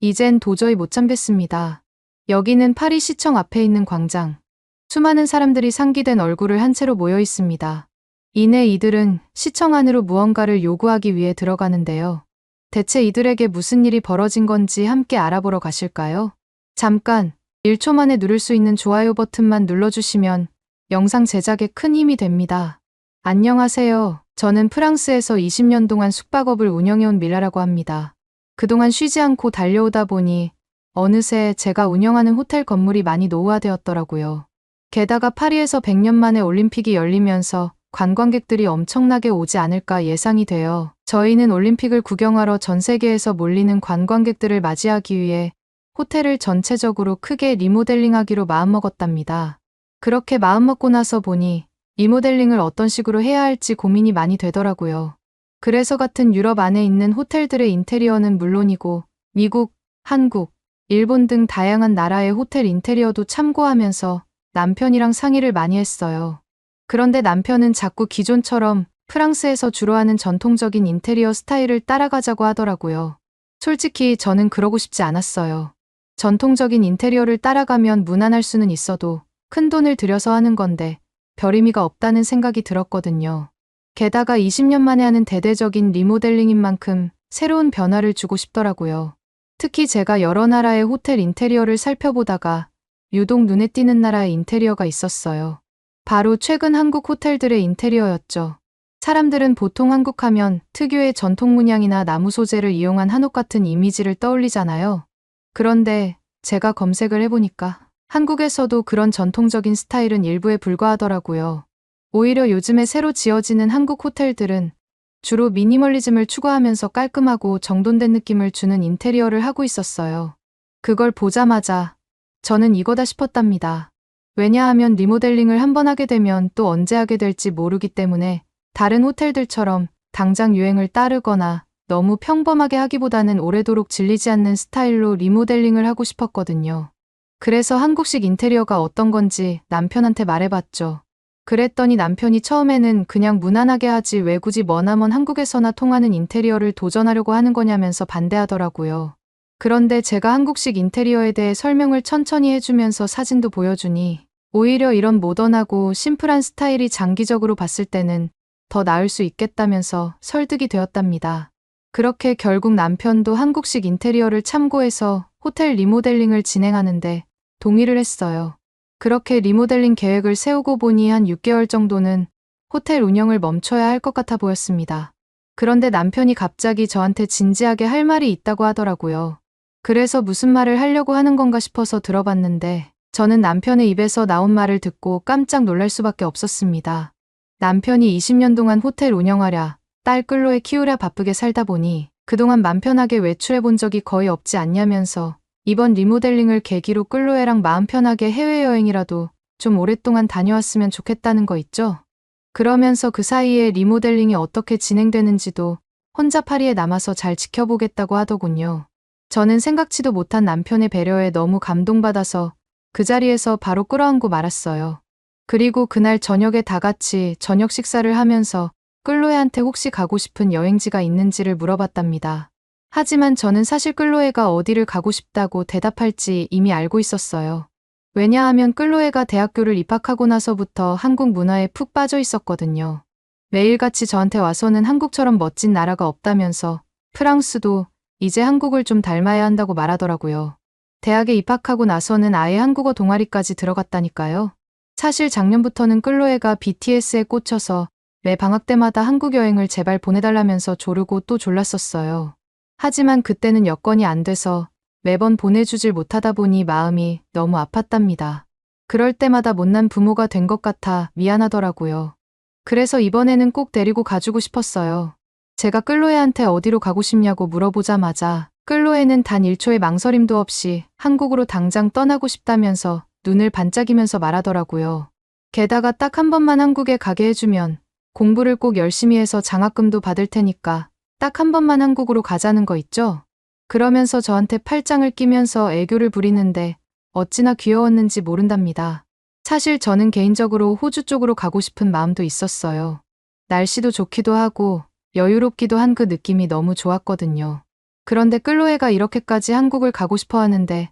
이젠 도저히 못 참겠습니다. 여기는 파리시청 앞에 있는 광장. 수많은 사람들이 상기된 얼굴을 한 채로 모여 있습니다. 이내 이들은 시청 안으로 무언가를 요구하기 위해 들어가는데요. 대체 이들에게 무슨 일이 벌어진 건지 함께 알아보러 가실까요? 잠깐 1초 만에 누를 수 있는 좋아요 버튼만 눌러주시면 영상 제작에 큰 힘이 됩니다. 안녕하세요. 저는 프랑스에서 20년 동안 숙박업을 운영해온 밀라라고 합니다. 그동안 쉬지 않고 달려오다 보니 어느새 제가 운영하는 호텔 건물이 많이 노후화되었더라고요. 게다가 파리에서 100년 만에 올림픽이 열리면서 관광객들이 엄청나게 오지 않을까 예상이 되어 저희는 올림픽을 구경하러 전 세계에서 몰리는 관광객들을 맞이하기 위해 호텔을 전체적으로 크게 리모델링하기로 마음먹었답니다. 그렇게 마음먹고 나서 보니 리모델링을 어떤 식으로 해야 할지 고민이 많이 되더라고요. 그래서 같은 유럽 안에 있는 호텔들의 인테리어는 물론이고 미국, 한국, 일본 등 다양한 나라의 호텔 인테리어도 참고하면서 남편이랑 상의를 많이 했어요. 그런데 남편은 자꾸 기존처럼 프랑스에서 주로 하는 전통적인 인테리어 스타일을 따라가자고 하더라고요. 솔직히 저는 그러고 싶지 않았어요. 전통적인 인테리어를 따라가면 무난할 수는 있어도 큰 돈을 들여서 하는 건데 별 의미가 없다는 생각이 들었거든요. 게다가 20년 만에 하는 대대적인 리모델링인 만큼 새로운 변화를 주고 싶더라고요. 특히 제가 여러 나라의 호텔 인테리어를 살펴보다가 유독 눈에 띄는 나라의 인테리어가 있었어요. 바로 최근 한국 호텔들의 인테리어였죠. 사람들은 보통 한국 하면 특유의 전통 문양이나 나무 소재를 이용한 한옥 같은 이미지를 떠올리잖아요. 그런데 제가 검색을 해보니까 한국에서도 그런 전통적인 스타일은 일부에 불과하더라고요. 오히려 요즘에 새로 지어지는 한국 호텔들은 주로 미니멀리즘을 추구하면서 깔끔하고 정돈된 느낌을 주는 인테리어를 하고 있었어요. 그걸 보자마자 저는 이거다 싶었답니다. 왜냐하면 리모델링을 한번 하게 되면 또 언제 하게 될지 모르기 때문에 다른 호텔들처럼 당장 유행을 따르거나 너무 평범하게 하기보다는 오래도록 질리지 않는 스타일로 리모델링을 하고 싶었거든요. 그래서 한국식 인테리어가 어떤 건지 남편한테 말해봤죠. 그랬더니 남편이 처음에는 그냥 무난하게 하지 왜 굳이 머나먼 한국에서나 통하는 인테리어를 도전하려고 하는 거냐면서 반대하더라고요. 그런데 제가 한국식 인테리어에 대해 설명을 천천히 해주면서 사진도 보여주니 오히려 이런 모던하고 심플한 스타일이 장기적으로 봤을 때는 더 나을 수 있겠다면서 설득이 되었답니다. 그렇게 결국 남편도 한국식 인테리어를 참고해서 호텔 리모델링을 진행하는데 동의를 했어요. 그렇게 리모델링 계획을 세우고 보니 한 6개월 정도는 호텔 운영을 멈춰야 할 것 같아 보였습니다. 그런데 남편이 갑자기 저한테 진지하게 할 말이 있다고 하더라고요. 그래서 무슨 말을 하려고 하는 건가 싶어서 들어봤는데 저는 남편의 입에서 나온 말을 듣고 깜짝 놀랄 수밖에 없었습니다. 남편이 20년 동안 호텔 운영하랴, 딸 끌로에 키우랴 바쁘게 살다 보니 그동안 맘 편하게 외출해 본 적이 거의 없지 않냐면서 이번 리모델링을 계기로 끌로에랑 마음 편하게 해외여행이라도 좀 오랫동안 다녀왔으면 좋겠다는 거 있죠? 그러면서 그 사이에 리모델링이 어떻게 진행되는지도 혼자 파리에 남아서 잘 지켜보겠다고 하더군요. 저는 생각지도 못한 남편의 배려에 너무 감동받아서 그 자리에서 바로 끌어안고 말았어요. 그리고 그날 저녁에 다 같이 저녁 식사를 하면서 끌로에한테 혹시 가고 싶은 여행지가 있는지를 물어봤답니다. 하지만 저는 사실 끌로에가 어디를 가고 싶다고 대답할지 이미 알고 있었어요. 왜냐하면 끌로에가 대학교를 입학하고 나서부터 한국 문화에 푹 빠져 있었거든요. 매일같이 저한테 와서는 한국처럼 멋진 나라가 없다면서 프랑스도 이제 한국을 좀 닮아야 한다고 말하더라고요. 대학에 입학하고 나서는 아예 한국어 동아리까지 들어갔다니까요. 사실 작년부터는 끌로에가 BTS에 꽂혀서 매 방학 때마다 한국 여행을 제발 보내달라면서 조르고 또 졸랐었어요. 하지만 그때는 여건이 안 돼서 매번 보내주질 못하다 보니 마음이 너무 아팠답니다. 그럴 때마다 못난 부모가 된 것 같아 미안하더라고요. 그래서 이번에는 꼭 데리고 가주고 싶었어요. 제가 끌로에한테 어디로 가고 싶냐고 물어보자마자 끌로에는 단 1초의 망설임도 없이 한국으로 당장 떠나고 싶다면서 눈을 반짝이면서 말하더라고요. 게다가 딱 한 번만 한국에 가게 해주면 공부를 꼭 열심히 해서 장학금도 받을 테니까 딱 한 번만 한국으로 가자는 거 있죠? 그러면서 저한테 팔짱을 끼면서 애교를 부리는데 어찌나 귀여웠는지 모른답니다. 사실 저는 개인적으로 호주 쪽으로 가고 싶은 마음도 있었어요. 날씨도 좋기도 하고 여유롭기도 한 그 느낌이 너무 좋았거든요. 그런데 끌로에가 이렇게까지 한국을 가고 싶어 하는데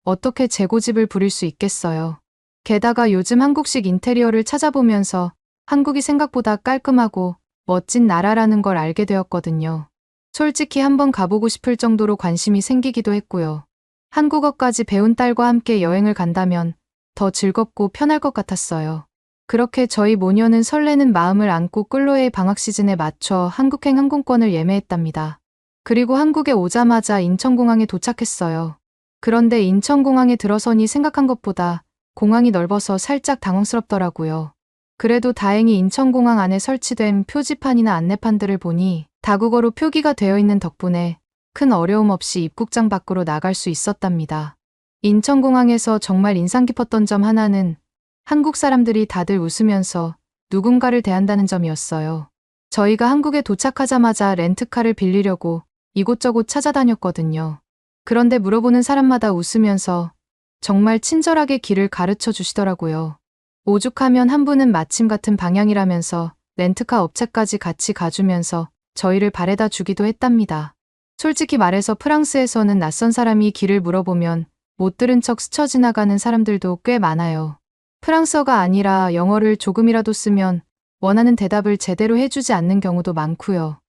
어떻게 재고집을 부릴 수 있겠어요. 게다가 요즘 한국식 인테리어를 찾아보면서 한국이 생각보다 깔끔하고 멋진 나라라는 걸 알게 되었거든요. 솔직히 한번 가보고 싶을 정도로 관심이 생기기도 했고요. 한국어까지 배운 딸과 함께 여행을 간다면 더 즐겁고 편할 것 같았어요. 그렇게 저희 모녀는 설레는 마음을 안고 끌로에의 방학 시즌에 맞춰 한국행 항공권을 예매했답니다. 그리고 한국에 오자마자 인천공항에 도착했어요. 그런데 인천공항에 들어서니 생각한 것보다 공항이 넓어서 살짝 당황스럽더라고요. 그래도 다행히 인천공항 안에 설치된 표지판이나 안내판들을 보니 다국어로 표기가 되어 있는 덕분에 큰 어려움 없이 입국장 밖으로 나갈 수 있었답니다. 인천공항에서 정말 인상 깊었던 점 하나는 한국 사람들이 다들 웃으면서 누군가를 대한다는 점이었어요. 저희가 한국에 도착하자마자 렌트카를 빌리려고 이곳저곳 찾아다녔거든요. 그런데 물어보는 사람마다 웃으면서 정말 친절하게 길을 가르쳐 주시더라고요. 오죽하면 한 분은 마침 같은 방향이라면서 렌트카 업체까지 같이 가주면서 저희를 바래다 주기도 했답니다. 솔직히 말해서 프랑스에서는 낯선 사람이 길을 물어보면 못 들은 척 스쳐 지나가는 사람들도 꽤 많아요. 프랑스어가 아니라 영어를 조금이라도 쓰면 원하는 대답을 제대로 해주지 않는 경우도 많고요.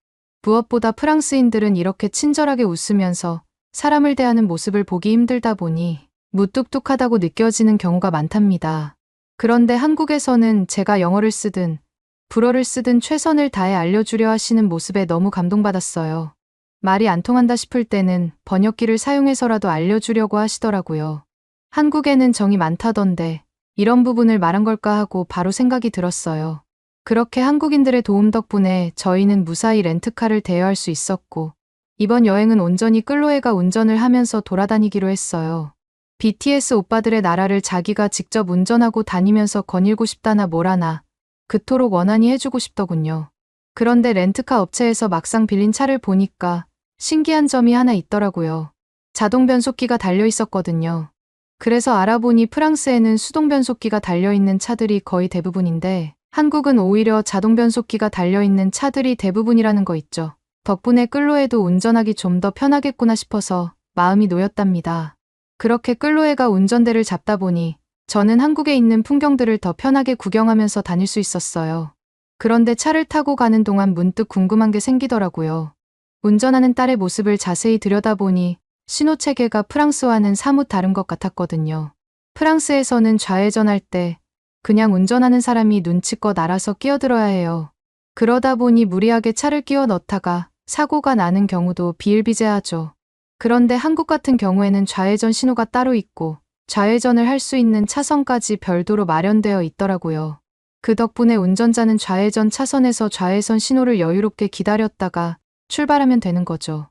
무엇보다 프랑스인들은 이렇게 친절하게 웃으면서 사람을 대하는 모습을 보기 힘들다 보니 무뚝뚝하다고 느껴지는 경우가 많답니다. 그런데 한국에서는 제가 영어를 쓰든 불어를 쓰든 최선을 다해 알려주려 하시는 모습에 너무 감동받았어요. 말이 안 통한다 싶을 때는 번역기를 사용해서라도 알려주려고 하시더라고요. 한국에는 정이 많다던데 이런 부분을 말한 걸까 하고 바로 생각이 들었어요. 그렇게 한국인들의 도움 덕분에 저희는 무사히 렌트카를 대여할 수 있었고 이번 여행은 온전히 끌로에가 운전을 하면서 돌아다니기로 했어요. BTS 오빠들의 나라를 자기가 직접 운전하고 다니면서 거닐고 싶다나 뭐라나 그토록 원한이 해주고 싶더군요. 그런데 렌트카 업체에서 막상 빌린 차를 보니까 신기한 점이 하나 있더라고요. 자동 변속기가 달려 있었거든요. 그래서 알아보니 프랑스에는 수동 변속기가 달려있는 차들이 거의 대부분인데 한국은 오히려 자동 변속기가 달려있는 차들이 대부분이라는 거 있죠. 덕분에 끌로에도 운전하기 좀 더 편하겠구나 싶어서 마음이 놓였답니다. 그렇게 끌로에가 운전대를 잡다 보니 저는 한국에 있는 풍경들을 더 편하게 구경하면서 다닐 수 있었어요. 그런데 차를 타고 가는 동안 문득 궁금한 게 생기더라고요. 운전하는 딸의 모습을 자세히 들여다보니 신호체계가 프랑스와는 사뭇 다른 것 같았거든요. 프랑스에서는 좌회전할 때 그냥 운전하는 사람이 눈치껏 알아서 끼어들어야 해요. 그러다 보니 무리하게 차를 끼워 넣다가 사고가 나는 경우도 비일비재하죠. 그런데 한국 같은 경우에는 좌회전 신호가 따로 있고 좌회전을 할 수 있는 차선까지 별도로 마련되어 있더라고요. 그 덕분에 운전자는 좌회전 차선에서 좌회전 신호를 여유롭게 기다렸다가 출발하면 되는 거죠.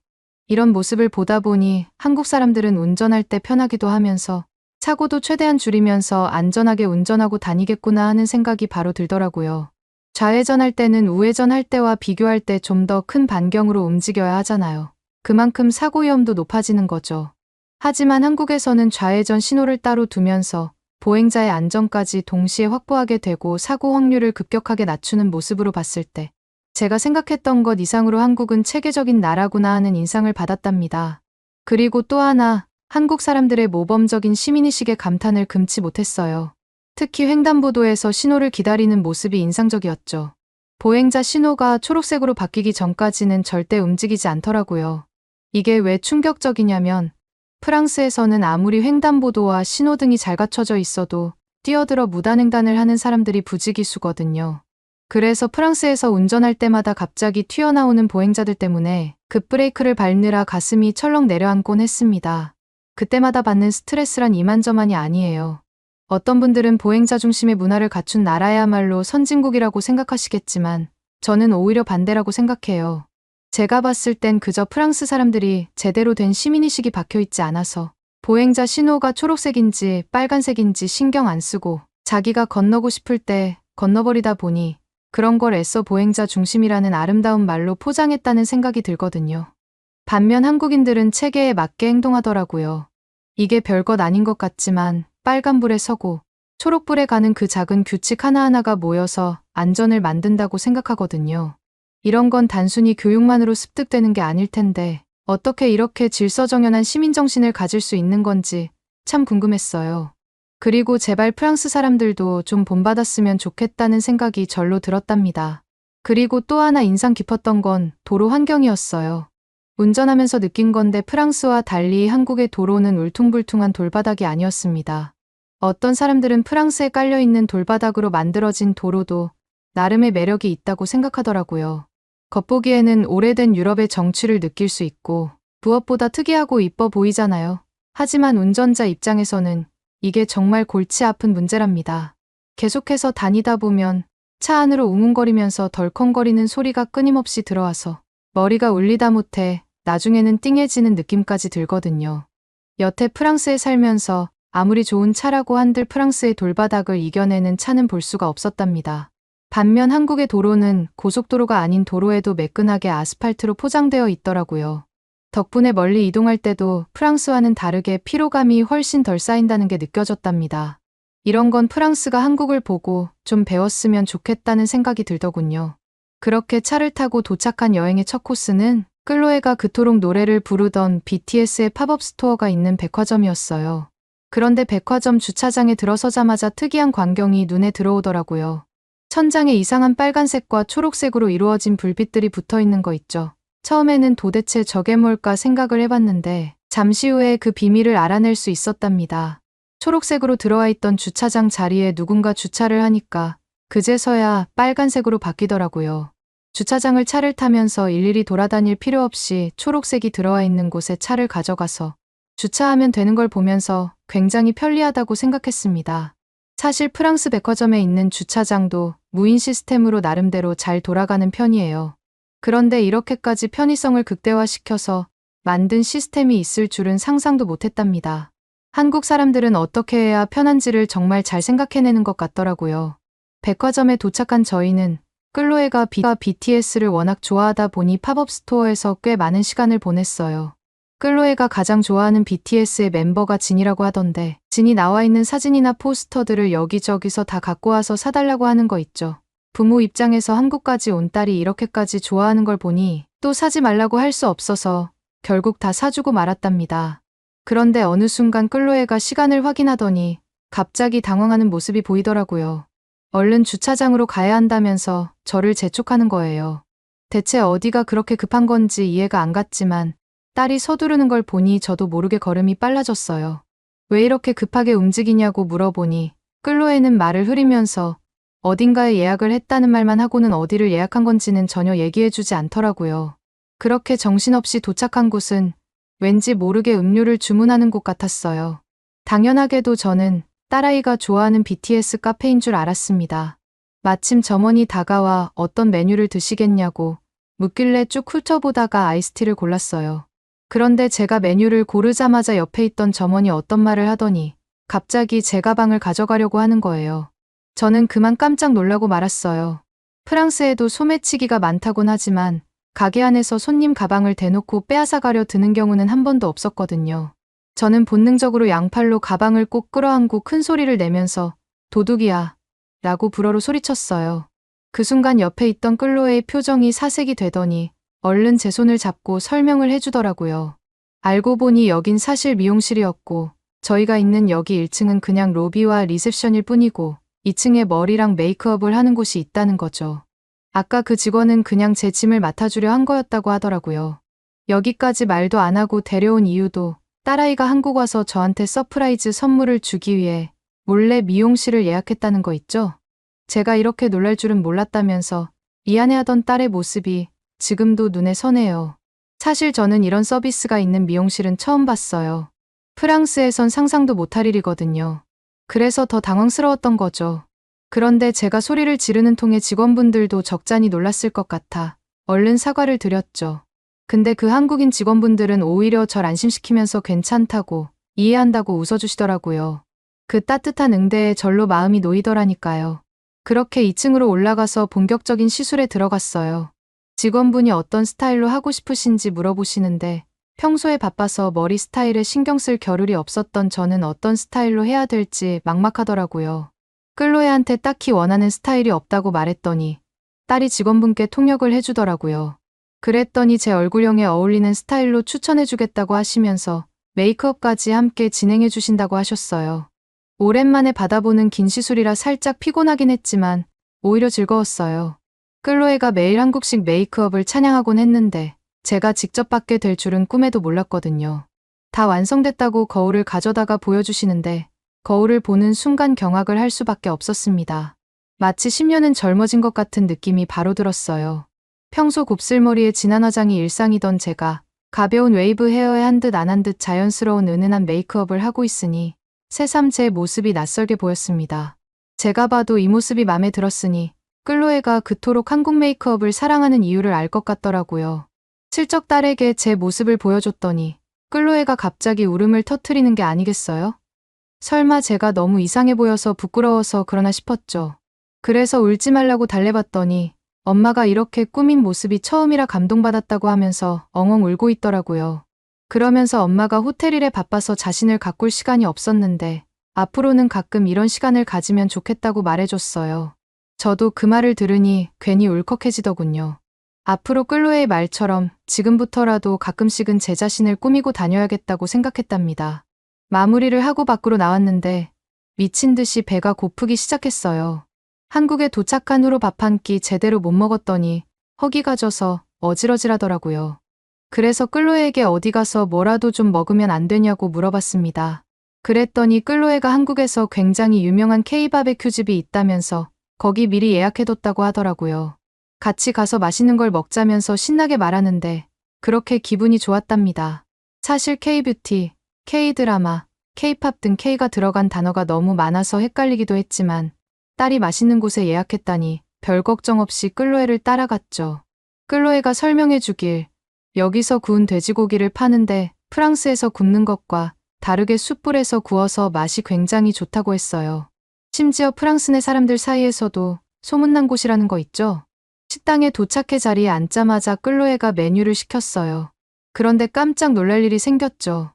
이런 모습을 보다 보니 한국 사람들은 운전할 때 편하기도 하면서 사고도 최대한 줄이면서 안전하게 운전하고 다니겠구나 하는 생각이 바로 들더라고요. 좌회전할 때는 우회전할 때와 비교할 때 좀 더 큰 반경으로 움직여야 하잖아요. 그만큼 사고 위험도 높아지는 거죠. 하지만 한국에서는 좌회전 신호를 따로 두면서 보행자의 안전까지 동시에 확보하게 되고 사고 확률을 급격하게 낮추는 모습으로 봤을 때 제가 생각했던 것 이상으로 한국은 체계적인 나라구나 하는 인상을 받았답니다. 그리고 또 하나, 한국 사람들의 모범적인 시민의식에 감탄을 금치 못했어요. 특히 횡단보도에서 신호를 기다리는 모습이 인상적이었죠. 보행자 신호가 초록색으로 바뀌기 전까지는 절대 움직이지 않더라고요. 이게 왜 충격적이냐면 프랑스에서는 아무리 횡단보도와 신호등이 잘 갖춰져 있어도 뛰어들어 무단횡단을 하는 사람들이 부지기수거든요. 그래서 프랑스에서 운전할 때마다 갑자기 튀어나오는 보행자들 때문에 급브레이크를 밟느라 가슴이 철렁 내려앉곤 했습니다. 그때마다 받는 스트레스란 이만저만이 아니에요. 어떤 분들은 보행자 중심의 문화를 갖춘 나라야말로 선진국이라고 생각하시겠지만 저는 오히려 반대라고 생각해요. 제가 봤을 땐 그저 프랑스 사람들이 제대로 된 시민의식이 박혀있지 않아서 보행자 신호가 초록색인지 빨간색인지 신경 안 쓰고 자기가 건너고 싶을 때 건너버리다 보니 그런 걸 애써 보행자 중심이라는 아름다운 말로 포장했다는 생각이 들거든요. 반면 한국인들은 체계에 맞게 행동하더라고요. 이게 별것 아닌 것 같지만 빨간불에 서고 초록불에 가는 그 작은 규칙 하나하나가 모여서 안전을 만든다고 생각하거든요. 이런 건 단순히 교육만으로 습득되는 게 아닐 텐데 어떻게 이렇게 질서정연한 시민정신을 가질 수 있는 건지 참 궁금했어요. 그리고 제발 프랑스 사람들도 좀 본받았으면 좋겠다는 생각이 절로 들었답니다. 그리고 또 하나 인상 깊었던 건 도로 환경이었어요. 운전하면서 느낀 건데 프랑스와 달리 한국의 도로는 울퉁불퉁한 돌바닥이 아니었습니다. 어떤 사람들은 프랑스에 깔려있는 돌바닥으로 만들어진 도로도 나름의 매력이 있다고 생각하더라고요. 겉보기에는 오래된 유럽의 정취를 느낄 수 있고 무엇보다 특이하고 이뻐 보이잖아요. 하지만 운전자 입장에서는 이게 정말 골치 아픈 문제랍니다. 계속해서 다니다 보면 차 안으로 웅웅거리면서 덜컹거리는 소리가 끊임없이 들어와서 머리가 울리다 못해 나중에는 띵해지는 느낌까지 들거든요. 여태 프랑스에 살면서 아무리 좋은 차라고 한들 프랑스의 돌바닥을 이겨내는 차는 볼 수가 없었답니다. 반면 한국의 도로는 고속도로가 아닌 도로에도 매끈하게 아스팔트로 포장되어 있더라고요. 덕분에 멀리 이동할 때도 프랑스와는 다르게 피로감이 훨씬 덜 쌓인다는 게 느껴졌답니다. 이런 건 프랑스가 한국을 보고 좀 배웠으면 좋겠다는 생각이 들더군요. 그렇게 차를 타고 도착한 여행의 첫 코스는 클로에가 그토록 노래를 부르던 BTS의 팝업 스토어가 있는 백화점이었어요. 그런데 백화점 주차장에 들어서자마자 특이한 광경이 눈에 들어오더라고요. 천장에 이상한 빨간색과 초록색으로 이루어진 불빛들이 붙어 있는 거 있죠. 처음에는 도대체 저게 뭘까 생각을 해봤는데 잠시 후에 그 비밀을 알아낼 수 있었답니다. 초록색으로 들어와 있던 주차장 자리에 누군가 주차를 하니까 그제서야 빨간색으로 바뀌더라고요. 주차장을 차를 타면서 일일이 돌아다닐 필요 없이 초록색이 들어와 있는 곳에 차를 가져가서 주차하면 되는 걸 보면서 굉장히 편리하다고 생각했습니다. 사실 프랑스 백화점에 있는 주차장도 무인 시스템으로 나름대로 잘 돌아가는 편이에요. 그런데 이렇게까지 편의성을 극대화시켜서 만든 시스템이 있을 줄은 상상도 못했답니다. 한국 사람들은 어떻게 해야 편한지를 정말 잘 생각해내는 것 같더라고요. 백화점에 도착한 저희는 클로에가 BTS를 워낙 좋아하다 보니 팝업 스토어에서 꽤 많은 시간을 보냈어요. 클로에가 가장 좋아하는 BTS의 멤버가 진이라고 하던데 진이 나와 있는 사진이나 포스터들을 여기저기서 다 갖고 와서 사달라고 하는 거 있죠. 부모 입장에서 한국까지 온 딸이 이렇게까지 좋아하는 걸 보니 또 사지 말라고 할 수 없어서 결국 다 사주고 말았답니다. 그런데 어느 순간 클로에가 시간을 확인하더니 갑자기 당황하는 모습이 보이더라고요. 얼른 주차장으로 가야 한다면서 저를 재촉하는 거예요. 대체 어디가 그렇게 급한 건지 이해가 안 갔지만 딸이 서두르는 걸 보니 저도 모르게 걸음이 빨라졌어요. 왜 이렇게 급하게 움직이냐고 물어보니 클로에는 말을 흐리면서 어딘가에 예약을 했다는 말만 하고는 어디를 예약한 건지는 전혀 얘기해주지 않더라고요. 그렇게 정신없이 도착한 곳은 왠지 모르게 음료를 주문하는 곳 같았어요. 당연하게도 저는 딸아이가 좋아하는 BTS 카페인 줄 알았습니다. 마침 점원이 다가와 어떤 메뉴를 드시겠냐고 묻길래 쭉 훑어보다가 아이스티를 골랐어요. 그런데 제가 메뉴를 고르자마자 옆에 있던 점원이 어떤 말을 하더니 갑자기 제 가방을 가져가려고 하는 거예요. 저는 그만 깜짝 놀라고 말았어요. 프랑스에도 소매치기가 많다곤 하지만 가게 안에서 손님 가방을 대놓고 빼앗아가려 드는 경우는 한 번도 없었거든요. 저는 본능적으로 양팔로 가방을 꼭 끌어안고 큰 소리를 내면서 도둑이야 라고 불어로 소리쳤어요. 그 순간 옆에 있던 클로에의 표정이 사색이 되더니 얼른 제 손을 잡고 설명을 해주더라고요. 알고 보니 여긴 사실 미용실이었고 저희가 있는 여기 1층은 그냥 로비와 리셉션일 뿐이고 2층에 머리랑 메이크업을 하는 곳이 있다는 거죠. 아까 그 직원은 그냥 제 짐을 맡아주려 한 거였다고 하더라고요. 여기까지 말도 안 하고 데려온 이유도 딸아이가 한국 와서 저한테 서프라이즈 선물을 주기 위해 몰래 미용실을 예약했다는 거 있죠? 제가 이렇게 놀랄 줄은 몰랐다면서 미안해하던 딸의 모습이 지금도 눈에 선해요. 사실 저는 이런 서비스가 있는 미용실은 처음 봤어요. 프랑스에선 상상도 못할 일이거든요. 그래서 더 당황스러웠던 거죠. 그런데 제가 소리를 지르는 통에 직원분들도 적잖이 놀랐을 것 같아 얼른 사과를 드렸죠. 근데 그 한국인 직원분들은 오히려 절 안심시키면서 괜찮다고 이해한다고 웃어주시더라고요. 그 따뜻한 응대에 절로 마음이 놓이더라니까요. 그렇게 2층으로 올라가서 본격적인 시술에 들어갔어요. 직원분이 어떤 스타일로 하고 싶으신지 물어보시는데 평소에 바빠서 머리 스타일에 신경 쓸 겨를이 없었던 저는 어떤 스타일로 해야 될지 막막하더라고요. 클로에한테 딱히 원하는 스타일이 없다고 말했더니 딸이 직원분께 통역을 해주더라고요. 그랬더니 제 얼굴형에 어울리는 스타일로 추천해주겠다고 하시면서 메이크업까지 함께 진행해주신다고 하셨어요. 오랜만에 받아보는 긴 시술이라 살짝 피곤하긴 했지만 오히려 즐거웠어요. 클로에가 매일 한국식 메이크업을 찬양하곤 했는데 제가 직접 받게 될 줄은 꿈에도 몰랐거든요. 다 완성됐다고 거울을 가져다가 보여주시는데 거울을 보는 순간 경악을 할 수밖에 없었습니다. 마치 10년은 젊어진 것 같은 느낌이 바로 들었어요. 평소 곱슬머리에 진한 화장이 일상이던 제가 가벼운 웨이브 헤어에 한 듯 안 한 듯 자연스러운 은은한 메이크업을 하고 있으니 새삼 제 모습이 낯설게 보였습니다. 제가 봐도 이 모습이 맘에 들었으니 클로에가 그토록 한국 메이크업을 사랑하는 이유를 알 것 같더라고요. 슬쩍 딸에게 제 모습을 보여줬더니 클로에가 갑자기 울음을 터뜨리는 게 아니겠어요? 설마 제가 너무 이상해 보여서 부끄러워서 그러나 싶었죠. 그래서 울지 말라고 달래봤더니 엄마가 이렇게 꾸민 모습이 처음이라 감동받았다고 하면서 엉엉 울고 있더라고요. 그러면서 엄마가 호텔 일에 바빠서 자신을 가꿀 시간이 없었는데 앞으로는 가끔 이런 시간을 가지면 좋겠다고 말해줬어요. 저도 그 말을 들으니 괜히 울컥해지더군요. 앞으로 클로에의 말처럼 지금부터라도 가끔씩은 제 자신을 꾸미고 다녀야겠다고 생각했답니다. 마무리를 하고 밖으로 나왔는데 미친 듯이 배가 고프기 시작했어요. 한국에 도착한 후로 밥 한 끼 제대로 못 먹었더니 허기가 져서 어질어질하더라고요. 그래서 클로에에게 어디 가서 뭐라도 좀 먹으면 안 되냐고 물어봤습니다. 그랬더니 클로에가 한국에서 굉장히 유명한 K-바베큐 집이 있다면서 거기 미리 예약해뒀다고 하더라고요. 같이 가서 맛있는 걸 먹자면서 신나게 말하는데 그렇게 기분이 좋았답니다. 사실 K-뷰티, K-드라마, K-팝 등 K가 들어간 단어가 너무 많아서 헷갈리기도 했지만 딸이 맛있는 곳에 예약했다니 별 걱정 없이 클로에를 따라갔죠. 클로에가 설명해 주길 여기서 구운 돼지고기를 파는데 프랑스에서 굽는 것과 다르게 숯불에서 구워서 맛이 굉장히 좋다고 했어요. 심지어 프랑스 내 사람들 사이에서도 소문난 곳이라는 거 있죠? 식당에 도착해 자리에 앉자마자 클로에가 메뉴를 시켰어요. 그런데 깜짝 놀랄 일이 생겼죠.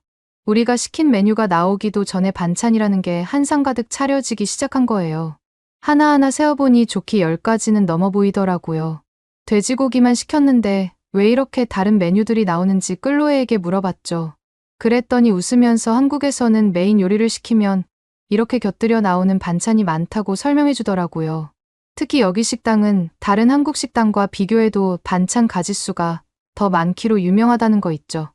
우리가 시킨 메뉴가 나오기도 전에 반찬이라는 게 한 상 가득 차려지기 시작한 거예요. 하나하나 세어보니 좋기 10가지는 넘어 보이더라고요. 돼지고기만 시켰는데 왜 이렇게 다른 메뉴들이 나오는지 클로에에게 물어봤죠. 그랬더니 웃으면서 한국에서는 메인 요리를 시키면 이렇게 곁들여 나오는 반찬이 많다고 설명해 주더라고요. 특히 여기 식당은 다른 한국 식당과 비교해도 반찬 가짓수가 더 많기로 유명하다는 거 있죠.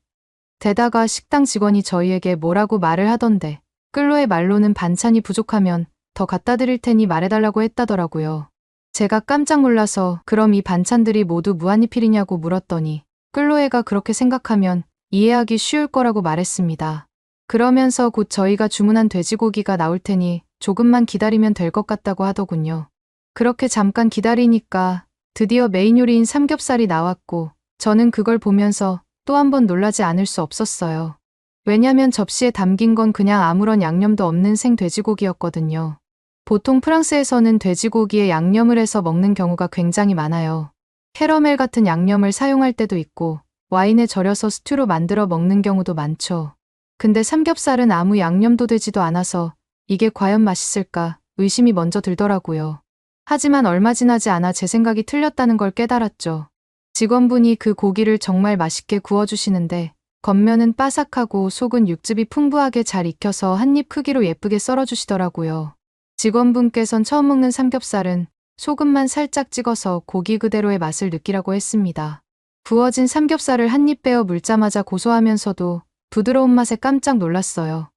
게다가 식당 직원이 저희에게 뭐라고 말을 하던데 클로의 말로는 반찬이 부족하면 더 갖다 드릴 테니 말해달라고 했다더라고요. 제가 깜짝 놀라서 그럼 이 반찬들이 모두 무한리필이냐고 물었더니 클로에가 그렇게 생각하면 이해하기 쉬울 거라고 말했습니다. 그러면서 곧 저희가 주문한 돼지고기가 나올 테니 조금만 기다리면 될 것 같다고 하더군요. 그렇게 잠깐 기다리니까 드디어 메인 요리인 삼겹살이 나왔고 저는 그걸 보면서 또 한 번 놀라지 않을 수 없었어요. 왜냐면 접시에 담긴 건 그냥 아무런 양념도 없는 생돼지고기였거든요. 보통 프랑스에서는 돼지고기에 양념을 해서 먹는 경우가 굉장히 많아요. 캐러멜 같은 양념을 사용할 때도 있고 와인에 절여서 스튜로 만들어 먹는 경우도 많죠. 근데 삼겹살은 아무 양념도 되지도 않아서 이게 과연 맛있을까 의심이 먼저 들더라고요. 하지만 얼마 지나지 않아 제 생각이 틀렸다는 걸 깨달았죠. 직원분이 그 고기를 정말 맛있게 구워주시는데 겉면은 바삭하고 속은 육즙이 풍부하게 잘 익혀서 한 입 크기로 예쁘게 썰어주시더라고요. 직원분께선 처음 먹는 삼겹살은 소금만 살짝 찍어서 고기 그대로의 맛을 느끼라고 했습니다. 구워진 삼겹살을 한 입 베어 물자마자 고소하면서도 부드러운 맛에 깜짝 놀랐어요.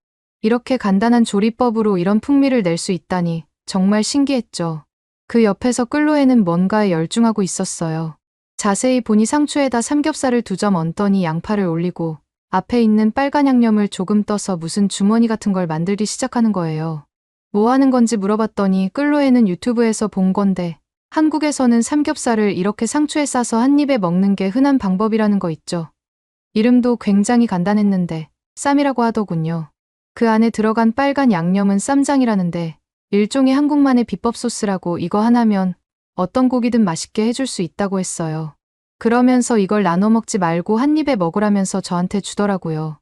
이렇게 간단한 조리법으로 이런 풍미를 낼 수 있다니 정말 신기했죠. 그 옆에서 클로에는 뭔가에 열중하고 있었어요. 자세히 보니 상추에다 삼겹살을 2점 얹더니 양파를 올리고 앞에 있는 빨간 양념을 조금 떠서 무슨 주머니 같은 걸 만들기 시작하는 거예요. 뭐 하는 건지 물어봤더니 클로에는 유튜브에서 본 건데 한국에서는 삼겹살을 이렇게 상추에 싸서 한 입에 먹는 게 흔한 방법이라는 거 있죠. 이름도 굉장히 간단했는데 쌈이라고 하더군요. 그 안에 들어간 빨간 양념은 쌈장이라는데 일종의 한국만의 비법 소스라고 이거 하나면 어떤 고기든 맛있게 해줄 수 있다고 했어요. 그러면서 이걸 나눠 먹지 말고 한 입에 먹으라면서 저한테 주더라고요.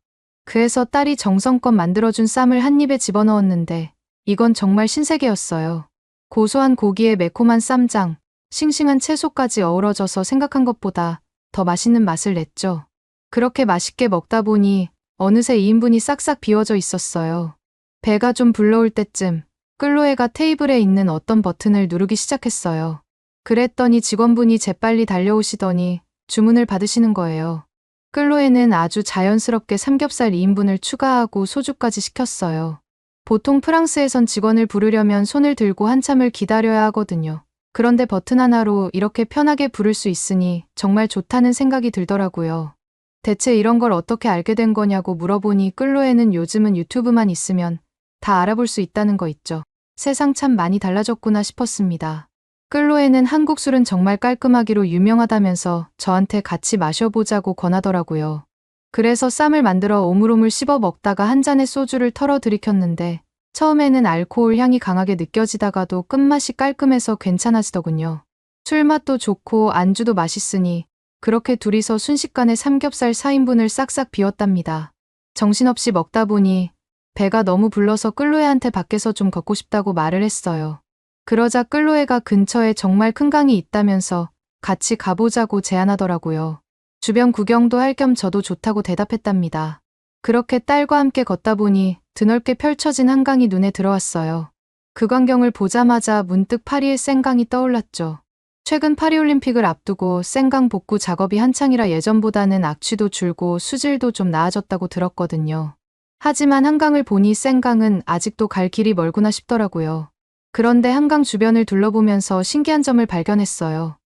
그래서 딸이 정성껏 만들어준 쌈을 한 입에 집어넣었는데 이건 정말 신세계였어요. 고소한 고기에 매콤한 쌈장, 싱싱한 채소까지 어우러져서 생각한 것보다 더 맛있는 맛을 냈죠. 그렇게 맛있게 먹다 보니 어느새 2인분이 싹싹 비워져 있었어요. 배가 좀 불러올 때쯤 클로에가 테이블에 있는 어떤 버튼을 누르기 시작했어요. 그랬더니 직원분이 재빨리 달려오시더니 주문을 받으시는 거예요. 클로에는 아주 자연스럽게 삼겹살 2인분을 추가하고 소주까지 시켰어요. 보통 프랑스에선 직원을 부르려면 손을 들고 한참을 기다려야 하거든요. 그런데 버튼 하나로 이렇게 편하게 부를 수 있으니 정말 좋다는 생각이 들더라고요. 대체 이런 걸 어떻게 알게 된 거냐고 물어보니 클로에는 요즘은 유튜브만 있으면 다 알아볼 수 있다는 거 있죠. 세상 참 많이 달라졌구나 싶었습니다. 클로에는 한국 술은 정말 깔끔하기로 유명하다면서 저한테 같이 마셔보자고 권하더라고요. 그래서 쌈을 만들어 오물오물 씹어 먹다가 한 잔의 소주를 털어 들이켰는데 처음에는 알코올 향이 강하게 느껴지다가도 끝맛이 깔끔해서 괜찮아지더군요. 술맛도 좋고 안주도 맛있으니 그렇게 둘이서 순식간에 삼겹살 4인분을 싹싹 비웠답니다. 정신없이 먹다 보니 배가 너무 불러서 클로에한테 밖에서 좀 걷고 싶다고 말을 했어요. 그러자 클로에가 근처에 정말 큰 강이 있다면서 같이 가보자고 제안하더라고요. 주변 구경도 할 겸 저도 좋다고 대답했답니다. 그렇게 딸과 함께 걷다 보니 드넓게 펼쳐진 한강이 눈에 들어왔어요. 그 광경을 보자마자 문득 파리의 생강이 떠올랐죠. 최근 파리올림픽을 앞두고 생강 복구 작업이 한창이라 예전보다는 악취도 줄고 수질도 좀 나아졌다고 들었거든요. 하지만 한강을 보니 생강은 아직도 갈 길이 멀구나 싶더라고요. 그런데 한강 주변을 둘러보면서 신기한 점을 발견했어요.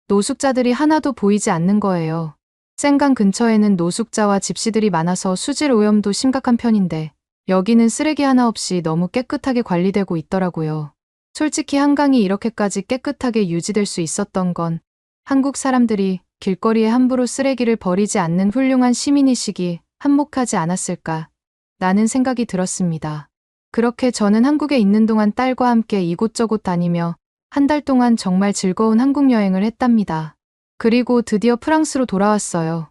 노숙자들이 하나도 보이지 않는 거예요. 생강 근처에는 노숙자와 집시들이 많아서 수질 오염도 심각한 편인데 여기는 쓰레기 하나 없이 너무 깨끗하게 관리되고 있더라고요. 솔직히 한강이 이렇게까지 깨끗하게 유지될 수 있었던 건 한국 사람들이 길거리에 함부로 쓰레기를 버리지 않는 훌륭한 시민의식이 한몫하지 않았을까 라는 생각이 들었습니다. 그렇게 저는 한국에 있는 동안 딸과 함께 이곳저곳 다니며 한 달 동안 정말 즐거운 한국 여행을 했답니다. 그리고 드디어 프랑스로 돌아왔어요.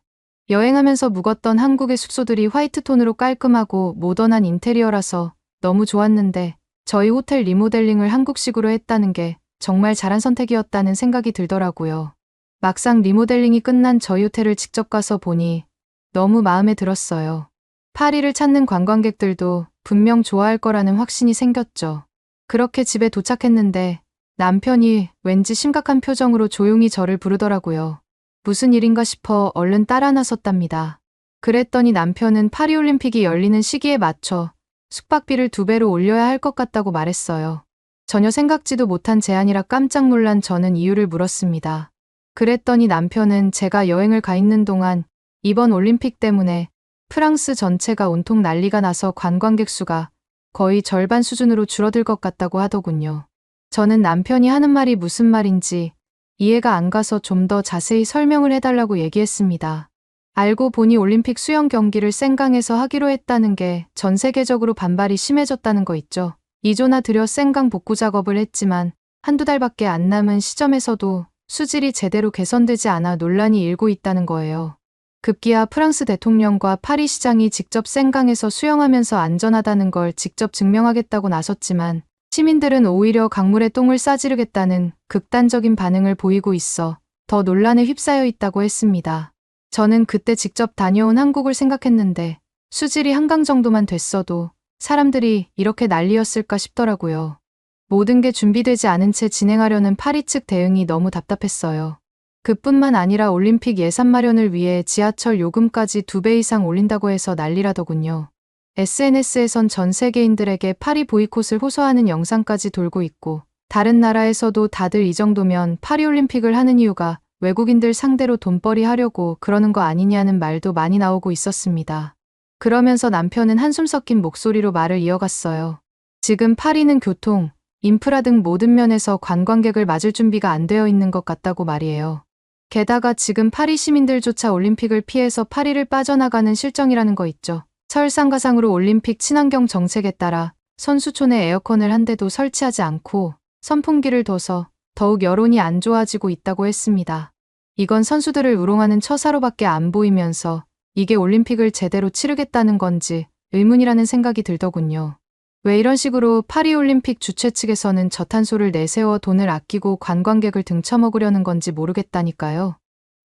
여행하면서 묵었던 한국의 숙소들이 화이트톤으로 깔끔하고 모던한 인테리어라서 너무 좋았는데 저희 호텔 리모델링을 한국식으로 했다는 게 정말 잘한 선택이었다는 생각이 들더라고요. 막상 리모델링이 끝난 저희 호텔을 직접 가서 보니 너무 마음에 들었어요. 파리를 찾는 관광객들도 분명 좋아할 거라는 확신이 생겼죠. 그렇게 집에 도착했는데 남편이 왠지 심각한 표정으로 조용히 저를 부르더라고요. 무슨 일인가 싶어 얼른 따라 나섰답니다. 그랬더니 남편은 파리올림픽이 열리는 시기에 맞춰 숙박비를 2배로 올려야 할 것 같다고 말했어요. 전혀 생각지도 못한 제안이라 깜짝 놀란 저는 이유를 물었습니다. 그랬더니 남편은 제가 여행을 가 있는 동안 이번 올림픽 때문에 프랑스 전체가 온통 난리가 나서 관광객 수가 거의 절반 수준으로 줄어들 것 같다고 하더군요. 저는 남편이 하는 말이 무슨 말인지 이해가 안 가서 좀 더 자세히 설명을 해달라고 얘기했습니다. 알고 보니 올림픽 수영 경기를 생강에서 하기로 했다는 게 전 세계적으로 반발이 심해졌다는 거 있죠. 2조나 들여 생강 복구 작업을 했지만 한두 달밖에 안 남은 시점에서도 수질이 제대로 개선되지 않아 논란이 일고 있다는 거예요. 급기야 프랑스 대통령과 파리 시장이 직접 생강에서 수영하면서 안전하다는 걸 직접 증명하겠다고 나섰지만 시민들은 오히려 강물에 똥을 싸지르겠다는 극단적인 반응을 보이고 있어 더 논란에 휩싸여 있다고 했습니다. 저는 그때 직접 다녀온 한국을 생각했는데 수질이 한강 정도만 됐어도 사람들이 이렇게 난리였을까 싶더라고요. 모든 게 준비되지 않은 채 진행하려는 파리 측 대응이 너무 답답했어요. 그뿐만 아니라 올림픽 예산 마련을 위해 지하철 요금까지 2배 이상 올린다고 해서 난리라더군요. SNS에선 전 세계인들에게 파리 보이콧을 호소하는 영상까지 돌고 있고 다른 나라에서도 다들 이 정도면 파리올림픽을 하는 이유가 외국인들 상대로 돈벌이 하려고 그러는 거 아니냐는 말도 많이 나오고 있었습니다. 그러면서 남편은 한숨 섞인 목소리로 말을 이어갔어요. 지금 파리는 교통, 인프라 등 모든 면에서 관광객을 맞을 준비가 안 되어 있는 것 같다고 말이에요. 게다가 지금 파리 시민들조차 올림픽을 피해서 파리를 빠져나가는 실정이라는 거 있죠. 설상가상으로 올림픽 친환경 정책에 따라 선수촌에 에어컨을 한 대도 설치하지 않고 선풍기를 둬서 더욱 여론이 안 좋아지고 있다고 했습니다. 이건 선수들을 우롱하는 처사로밖에 안 보이면서 이게 올림픽을 제대로 치르겠다는 건지 의문이라는 생각이 들더군요. 왜 이런 식으로 파리올림픽 주최 측에서는 저탄소를 내세워 돈을 아끼고 관광객을 등쳐먹으려는 건지 모르겠다니까요.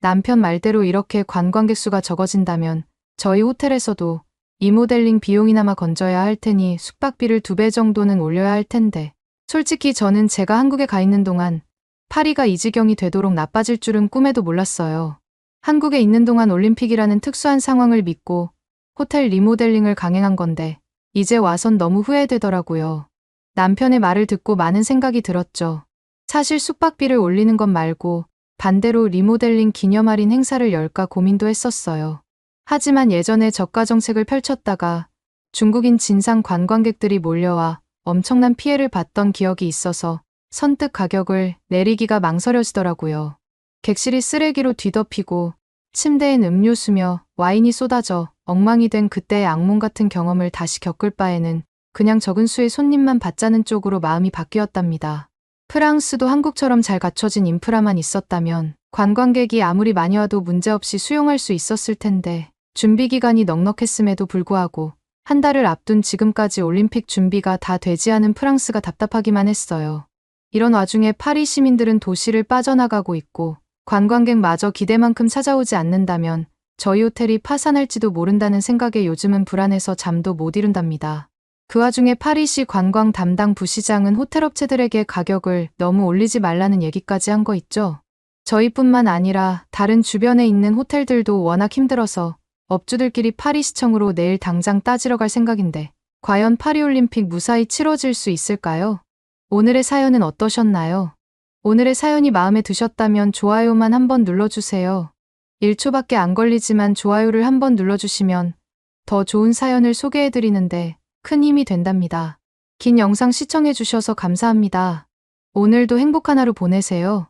남편 말대로 이렇게 관광객 수가 적어진다면 저희 호텔에서도 리모델링 비용이나마 건져야 할 테니 숙박비를 2배 정도는 올려야 할 텐데. 솔직히 저는 제가 한국에 가 있는 동안 파리가 이 지경이 되도록 나빠질 줄은 꿈에도 몰랐어요. 한국에 있는 동안 올림픽이라는 특수한 상황을 믿고 호텔 리모델링을 강행한 건데 이제 와선 너무 후회되더라고요. 남편의 말을 듣고 많은 생각이 들었죠. 사실 숙박비를 올리는 것 말고 반대로 리모델링 기념 할인 행사를 열까 고민도 했었어요. 하지만 예전에 저가 정책을 펼쳤다가 중국인 진상 관광객들이 몰려와 엄청난 피해를 봤던 기억이 있어서 선뜻 가격을 내리기가 망설여지더라고요. 객실이 쓰레기로 뒤덮이고 침대엔 음료수며 와인이 쏟아져 엉망이 된 그때의 악몽 같은 경험을 다시 겪을 바에는 그냥 적은 수의 손님만 받자는 쪽으로 마음이 바뀌었답니다. 프랑스도 한국처럼 잘 갖춰진 인프라만 있었다면 관광객이 아무리 많이 와도 문제없이 수용할 수 있었을 텐데 준비 기간이 넉넉했음에도 불구하고 한 달을 앞둔 지금까지 올림픽 준비가 다 되지 않은 프랑스가 답답하기만 했어요. 이런 와중에 파리 시민들은 도시를 빠져나가고 있고 관광객마저 기대만큼 찾아오지 않는다면 저희 호텔이 파산할지도 모른다는 생각에 요즘은 불안해서 잠도 못 이룬답니다. 그 와중에 파리시 관광 담당 부시장은 호텔업체들에게 가격을 너무 올리지 말라는 얘기까지 한 거 있죠. 저희뿐만 아니라 다른 주변에 있는 호텔들도 워낙 힘들어서 업주들끼리 파리시청으로 내일 당장 따지러 갈 생각인데 과연 파리올림픽 무사히 치러질 수 있을까요? 오늘의 사연은 어떠셨나요? 오늘의 사연이 마음에 드셨다면 좋아요만 한번 눌러주세요. 1초밖에 안 걸리지만 좋아요를 한번 눌러주시면 더 좋은 사연을 소개해드리는데 큰 힘이 된답니다. 긴 영상 시청해주셔서 감사합니다. 오늘도 행복한 하루 보내세요.